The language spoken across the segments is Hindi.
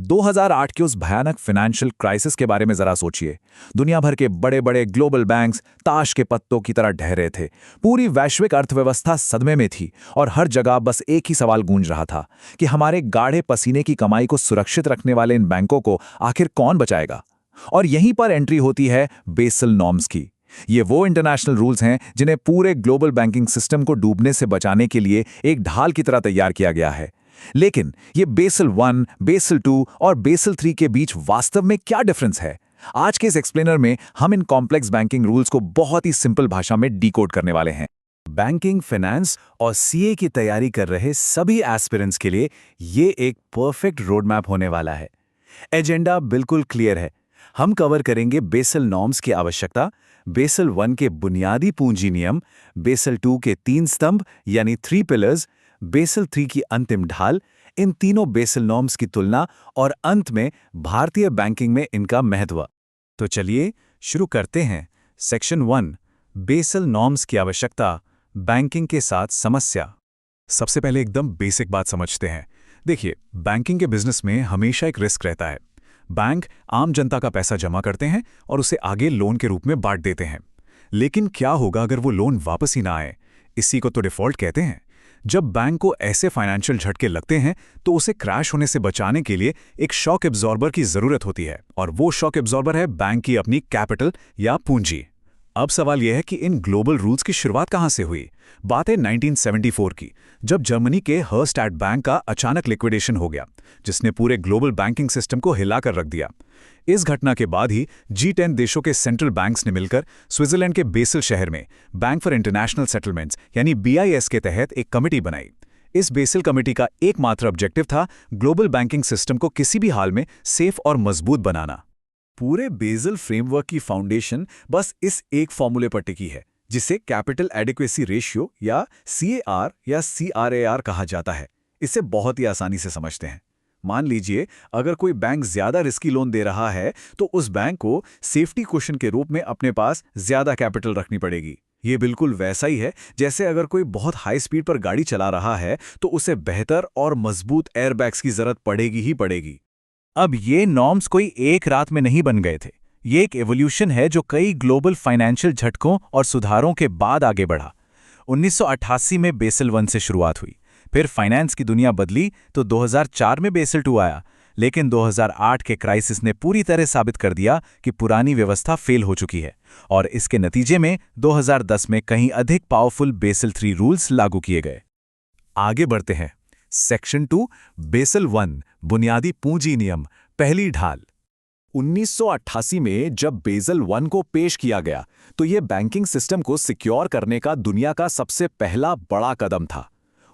2008 के उस भयानक फाइनेंशियल क्राइसिस के बारे में जरा सोचिए। दुनिया भर के बड़े बड़े ग्लोबल बैंक्स ताश के पत्तों की तरह ढह रहे थे। पूरी वैश्विक अर्थव्यवस्था सदमे में थी और हर जगह बस एक ही सवाल गूंज रहा था कि हमारे गाढ़े पसीने की कमाई को सुरक्षित रखने वाले इन बैंकों को आखिर कौन बचाएगा। और यहीं पर एंट्री होती है बेसल नॉर्म्स की। ये वो इंटरनेशनल रूल्स हैं जिन्हें पूरे ग्लोबल बैंकिंग सिस्टम को डूबने से बचाने के लिए एक ढाल की तरह तैयार किया गया है। लेकिन ये बेसल 1, बेसल 2 और बेसल 3 के बीच वास्तव में क्या डिफरेंस है? आज के इस एक्सप्लेनर में हम इन कॉम्प्लेक्स बैंकिंग रूल्स को बहुत ही सिंपल भाषा में डिकोड करने वाले हैं। बैंकिंग, फाइनेंस और सीए की तैयारी कर रहे सभी एस्पिरेंट्स के लिए ये एक परफेक्ट रोड मैप होने वाला है। एजेंडा बिल्कुल क्लियर है। हम कवर करेंगे बेसल नॉर्म्स की आवश्यकता, बेसल 1 के बुनियादी पूंजी नियम, बेसल 2 के 3 स्तंभ यानी 3 पिलर्स, बेसल 3 की अंतिम ढाल, इन तीनों बेसल नॉर्म्स की तुलना और अंत में भारतीय बैंकिंग में इनका महत्व। तो चलिए शुरू करते हैं। सेक्शन 1, बेसल नॉर्म्स की आवश्यकता, बैंकिंग के साथ समस्या। सबसे पहले एकदम बेसिक बात समझते हैं। देखिए, बैंकिंग के बिजनेस में हमेशा एक रिस्क रहता है। बैंक आम जनता का पैसा जमा करते हैं और उसे आगे लोन के रूप में बांट देते हैं। लेकिन क्या होगा अगर वो लोन वापस ही ना आए? इसी को तो डिफॉल्ट कहते हैं। जब बैंक को ऐसे फाइनेंशियल झटके लगते हैं तो उसे क्रैश होने से बचाने के लिए एक शॉक एब्जॉर्बर की जरूरत होती है, और वो शॉक एब्जॉर्बर है बैंक की अपनी कैपिटल या पूंजी। अब सवाल यह है कि इन ग्लोबल रूल्स की शुरुआत कहां से हुई? बात है 1974 की, जब जर्मनी के हर्स्टैट बैंक का अचानक लिक्विडेशन हो गया, जिसने पूरे ग्लोबल बैंकिंग सिस्टम को हिलाकर रख दिया। इस घटना के बाद ही G10 देशों के सेंट्रल बैंक्स ने मिलकर स्विट्जरलैंड के बेसल शहर में बैंक फॉर इंटरनेशनल सेटलमेंट्स यानी BIS के तहत एक कमेटी बनाई। इस बेसल कमेटी का एकमात्र ऑब्जेक्टिव था ग्लोबल बैंकिंग सिस्टम को किसी भी हाल में सेफ और मजबूत बनाना। पूरे बेसल फ्रेमवर्क की फाउंडेशन बस इस एक फॉर्मूले पर टिकी है, जिसे कैपिटल एडिक्वेसी रेशियो या CAR या CRAR कहा जाता है। इसे बहुत ही आसानी से समझते हैं। मान लीजिए, अगर कोई बैंक ज्यादा रिस्की लोन दे रहा है तो उस बैंक को सेफ्टी कुशन के रूप में अपने पास ज्यादा कैपिटल रखनी पड़ेगी। ये बिल्कुल वैसा ही है जैसे अगर कोई बहुत हाई स्पीड पर गाड़ी चला रहा है तो उसे बेहतर और मजबूत एयरबैग्स की जरूरत पड़ेगी ही पड़ेगी। अब ये नॉर्म्स कोई एक रात में नहीं बन गए थे। ये एक एवोल्यूशन है जो कई ग्लोबल फाइनेंशियल झटकों और सुधारों के बाद आगे बढ़ा। 1988 में बेसल 1 से शुरुआत हुई, फिर फाइनेंस की दुनिया बदली तो 2004 में बेसल 2 आया। लेकिन 2008 के क्राइसिस ने पूरी तरह साबित कर दिया कि पुरानी व्यवस्था फेल हो चुकी है, और इसके नतीजे में 2010 में कहीं अधिक पावरफुल बेसल 3 रूल्स लागू किए गए। आगे बढ़ते हैं। सेक्शन 2, बेसल 1, बुनियादी पूंजी नियम, पहली ढाल। 1988 में जब बेसल 1 को पेश किया गया तो यह बैंकिंग सिस्टम को सिक्योर करने का दुनिया का सबसे पहला बड़ा कदम था।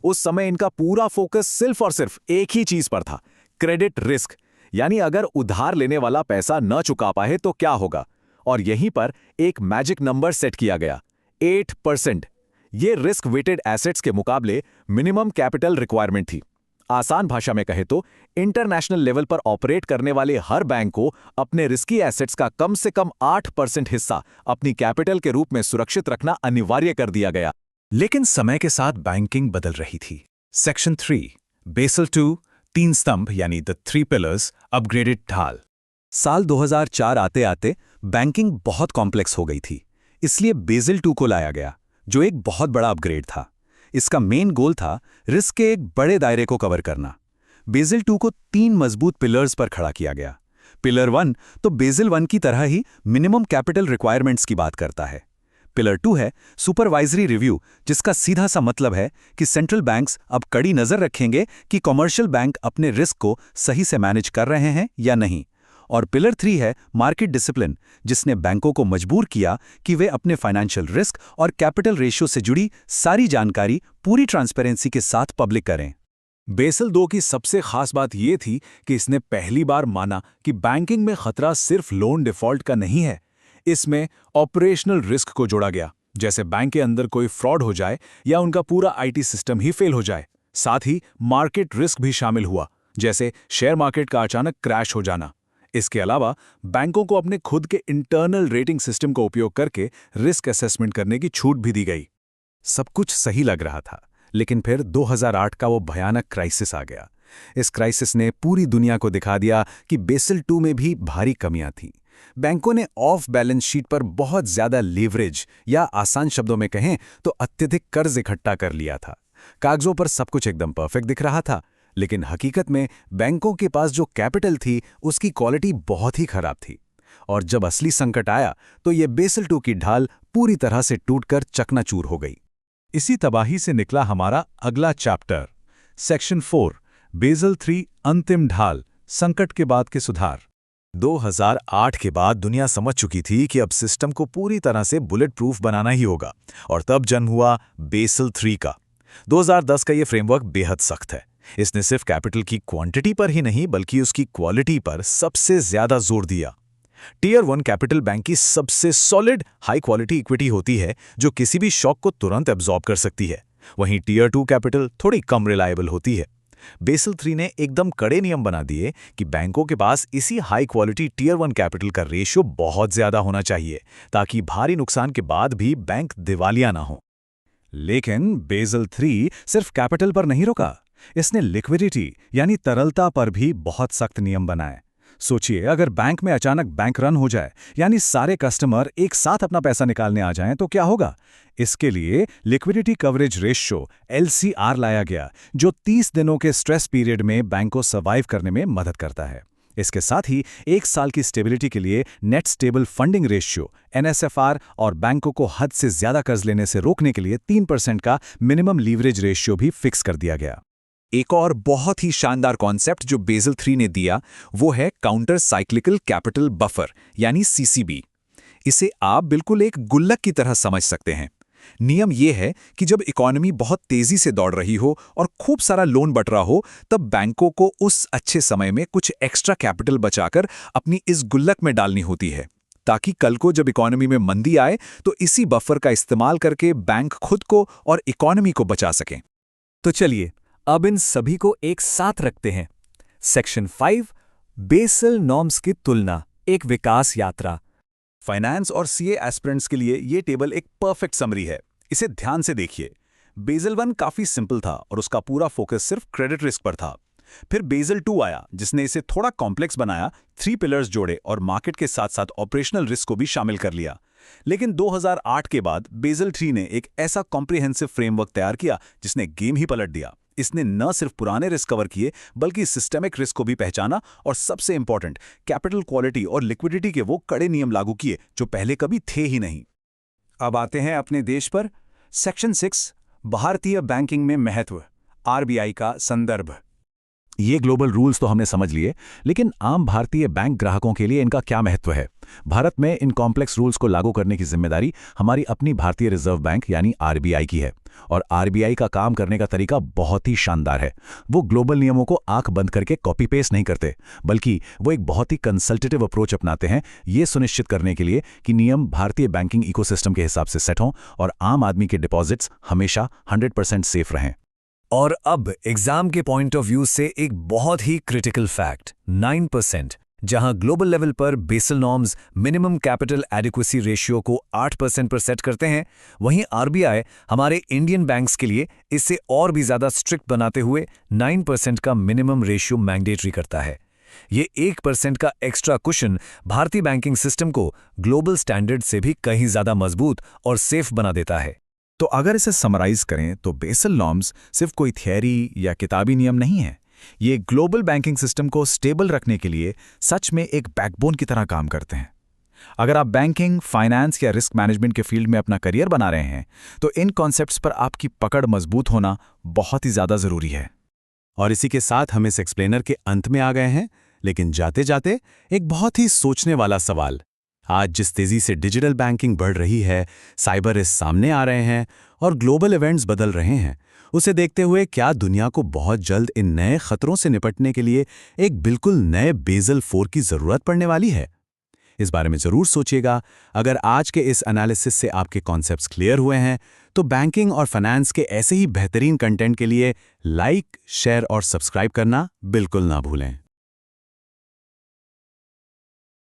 उस समय इनका पूरा फोकस सिर्फ और सिर्फ एक ही चीज पर था, क्रेडिट रिस्क, यानी अगर उधार लेने वाला पैसा न चुका पाए तो क्या होगा। और यहीं पर एक मैजिक नंबर सेट किया गया, 8%। ये रिस्क वेटेड एसेट्स के मुकाबले मिनिमम कैपिटल रिक्वायरमेंट थी। आसान भाषा में कहे तो इंटरनेशनल लेवल पर ऑपरेट करने वाले हर बैंक को अपने रिस्की एसेट्स का कम से कम 8% हिस्सा अपनी कैपिटल के रूप में सुरक्षित रखना अनिवार्य कर दिया गया। लेकिन समय के साथ बैंकिंग बदल रही थी। सेक्शन 3, बेसल 2, 3 स्तंभ यानी द 3 पिलर्स, अपग्रेडेड ढाल। साल 2004 आते आते बैंकिंग बहुत कॉम्प्लेक्स हो गई थी, इसलिए बेसल 2 को लाया गया, जो एक बहुत बड़ा अपग्रेड था। इसका मेन गोल था रिस्क के एक बड़े दायरे को कवर करना। बेसल 2 को 3 मजबूत पिलर्स पर खड़ा किया गया। पिलर 1 तो बेसल 1 की तरह ही मिनिमम कैपिटल रिक्वायरमेंट्स की बात करता है। पिलर 2 है सुपरवाइजरी रिव्यू, जिसका सीधा सा मतलब है कि सेंट्रल बैंक्स अब कड़ी नजर रखेंगे कि कमर्शियल बैंक अपने रिस्क को सही से मैनेज कर रहे हैं या नहीं। और पिलर 3 है मार्केट डिसिप्लिन, जिसने बैंकों को मजबूर किया कि वे अपने फाइनेंशियल रिस्क और कैपिटल रेशियो से जुड़ी सारी जानकारी पूरी ट्रांसपेरेंसी के साथ पब्लिक करें। बेसल 2 की सबसे खास बात यह थी कि इसने पहली बार माना कि बैंकिंग में खतरा सिर्फ लोन डिफॉल्ट का नहीं है। इसमें ऑपरेशनल रिस्क को जोड़ा गया, जैसे बैंक के अंदर कोई फ्रॉड हो जाए या उनका पूरा IT सिस्टम ही फेल हो जाए। साथ ही मार्केट रिस्क भी शामिल हुआ, जैसे शेयर मार्केट का अचानक क्रैश हो जाना। इसके अलावा बैंकों को अपने खुद के इंटरनल रेटिंग सिस्टम का उपयोग करके रिस्क असेसमेंट करने की छूट भी दी गई। सब कुछ सही लग रहा था, लेकिन फिर 2008 का वो भयानक क्राइसिस आ गया, इस क्राइसिस ने पूरी दुनिया को दिखा दिया कि बेसल 2 में भी भारी कमियां थीं। बैंकों ने ऑफ बैलेंस शीट पर बहुत ज्यादा लीवरेज या आसान शब्दों में कहें तो अत्यधिक कर्ज इकट्ठा कर लिया था। कागजों पर सब कुछ एकदम परफेक्ट दिख रहा था, लेकिन हकीकत में बैंकों के पास जो कैपिटल थी उसकी क्वालिटी बहुत ही खराब थी। और जब असली संकट आया तो ये बेसल 2 की ढाल पूरी तरह से टूटकर चकनाचूर हो गई। इसी तबाही से निकला हमारा अगला चैप्टर, सेक्शन 4, बेसल 3 अंतिम ढाल, संकट के बाद के सुधार। 2008 के बाद दुनिया समझ चुकी थी कि अब सिस्टम को पूरी तरह से बुलेट प्रूफ बनाना ही होगा, और तब जन्म हुआ बेसल 3 का। 2010 का ये फ्रेमवर्क बेहद सख्त है। इसने सिर्फ कैपिटल की क्वांटिटी पर ही नहीं बल्कि उसकी क्वालिटी पर सबसे ज्यादा जोर दिया। टियर 1 कैपिटल बैंक की सबसे सॉलिड हाई क्वालिटी इक्विटी होती है जो किसी भी शॉक को तुरंत एब्जॉर्ब कर सकती है। वहीं टियर 2 कैपिटल थोड़ी कम रिलायबल होती है। बेसल 3 ने एकदम कड़े नियम बना दिए कि बैंकों के पास इसी हाई क्वालिटी टियर 1 कैपिटल का रेशियो बहुत ज्यादा होना चाहिए ताकि भारी नुकसान के बाद भी बैंक दिवालिया ना हो। लेकिन बेसल 3 सिर्फ कैपिटल पर नहीं रुका, इसने लिक्विडिटी यानी तरलता पर भी बहुत सख्त नियम बनाए। सोचिए, अगर बैंक में अचानक बैंक रन हो जाए यानी सारे कस्टमर एक साथ अपना पैसा निकालने आ जाएं तो क्या होगा? इसके लिए लिक्विडिटी कवरेज रेशियो LCR लाया गया, जो 30 दिनों के स्ट्रेस पीरियड में बैंक को सर्वाइव करने में मदद करता है। इसके साथ ही 1 साल की स्टेबिलिटी के लिए net stable funding ratio NSFR और बैंकों को हद से ज्यादा कर्ज लेने से रोकने के लिए 3% का मिनिमम लीवरेज रेशियो भी फिक्स कर दिया गया। एक और बहुत ही शानदार कॉन्सेप्ट जो बेसल 3 ने दिया वो है काउंटर साइक्लिकल कैपिटल बफर यानी CCB। इसे आप बिल्कुल एक गुल्लक की तरह समझ सकते हैं। नियम यह है कि जब इकोनॉमी बहुत तेजी से दौड़ रही हो और खूब सारा लोन बट रहा हो, तब बैंकों को उस अच्छे समय में कुछ एक्स्ट्रा कैपिटल बचाकर अपनी इस गुल्लक में डालनी होती है, ताकि कल को जब इकोनॉमी में मंदी आए तो इसी बफर का इस्तेमाल करके बैंक खुद को और इकोनॉमी को बचा सकें। तो चलिए अब इन सभी को एक साथ रखते हैं। सेक्शन 5, बेसल नॉर्म्स की तुलना, एक विकास यात्रा। फाइनेंस और CA एस्पिरेंट्स के लिए ये टेबल एक परफेक्ट समरी है। इसे ध्यान से देखिए। बेसल 1 काफी सिंपल था और उसका पूरा फोकस सिर्फ क्रेडिट रिस्क पर था। फिर बेसल 2 आया जिसने इसे थोड़ा कॉम्प्लेक्स बनाया, 3 पिलर्स जोड़े और मार्केट के साथ साथ ऑपरेशनल रिस्क को भी शामिल कर लिया। लेकिन 2008 के बाद बेसल 3 ने एक ऐसा कॉम्प्रिहेंसिव फ्रेमवर्क तैयार किया जिसने गेम ही पलट दिया। इसने न सिर्फ पुराने रिस्क कवर किए बल्कि सिस्टेमिक रिस्क को भी पहचाना और सबसे इंपॉर्टेंट कैपिटल क्वालिटी और लिक्विडिटी के वो कड़े नियम लागू किए जो पहले कभी थे ही नहीं। अब आते हैं अपने देश पर। सेक्शन 6, भारतीय बैंकिंग में महत्व, RBI का संदर्भ। ये ग्लोबल रूल्स तो हमने समझ लिए, लेकिन आम भारतीय बैंक ग्राहकों के लिए इनका क्या महत्व है? भारत में इन कॉम्प्लेक्स रूल्स को लागू करने की जिम्मेदारी हमारी अपनी भारतीय रिजर्व बैंक यानी RBI की है। और RBI का काम करने का तरीका बहुत ही शानदार है। वो ग्लोबल नियमों को आंख बंद करके कॉपी पेस्ट नहीं करते, बल्कि वो एक बहुत ही कंसल्टेटिव अप्रोच अपनाते हैं, ये सुनिश्चित करने के लिए कि नियम भारतीय बैंकिंग इकोसिस्टम के हिसाब से सेट हों और आम आदमी के डिपॉजिट्स हमेशा 100% सेफ रहें। और अब एग्जाम के पॉइंट ऑफ व्यू से एक बहुत ही क्रिटिकल फैक्ट, 9%। जहां ग्लोबल लेवल पर Basel norms minimum capital adequacy ratio को 8% पर सेट करते हैं, वहीं RBI हमारे इंडियन बैंक्स के लिए इसे और भी ज्यादा स्ट्रिक्ट बनाते हुए 9% का मिनिमम रेशियो मैंडेटरी करता है। ये 1% का एक्स्ट्रा कुशन भारतीय बैंकिंग सिस्टम को ग्लोबल स्टैंडर्ड से भी कहीं ज्यादा मजबूत और सेफ बना देता है। तो अगर इसे समराइज करें तो बेसल नॉर्म्स सिर्फ कोई थियरी या किताबी नियम नहीं है। ये ग्लोबल बैंकिंग सिस्टम को स्टेबल रखने के लिए सच में एक बैकबोन की तरह काम करते हैं। अगर आप बैंकिंग, फाइनेंस या रिस्क मैनेजमेंट के फील्ड में अपना करियर बना रहे हैं तो इन कॉन्सेप्ट्स पर आपकी पकड़ मजबूत होना बहुत ही ज्यादा जरूरी है। और इसी के साथ हम इस एक्सप्लेनर के अंत में आ गए हैं, लेकिन जाते जाते एक बहुत ही सोचने वाला सवाल। आज जिस तेजी से डिजिटल बैंकिंग बढ़ रही है, साइबर रिस्क सामने आ रहे हैं और ग्लोबल इवेंट्स बदल रहे हैं, उसे देखते हुए क्या दुनिया को बहुत जल्द इन नए खतरों से निपटने के लिए एक बिल्कुल नए बेसल 4 की जरूरत पड़ने वाली है? इस बारे में जरूर सोचिएगा। अगर आज के इस एनालिसिस से आपके कॉन्सेप्ट्स क्लियर हुए हैं तो बैंकिंग और फाइनेंस के ऐसे ही बेहतरीन कंटेंट के लिए लाइक, शेयर और सब्सक्राइब करना बिल्कुल ना भूलें।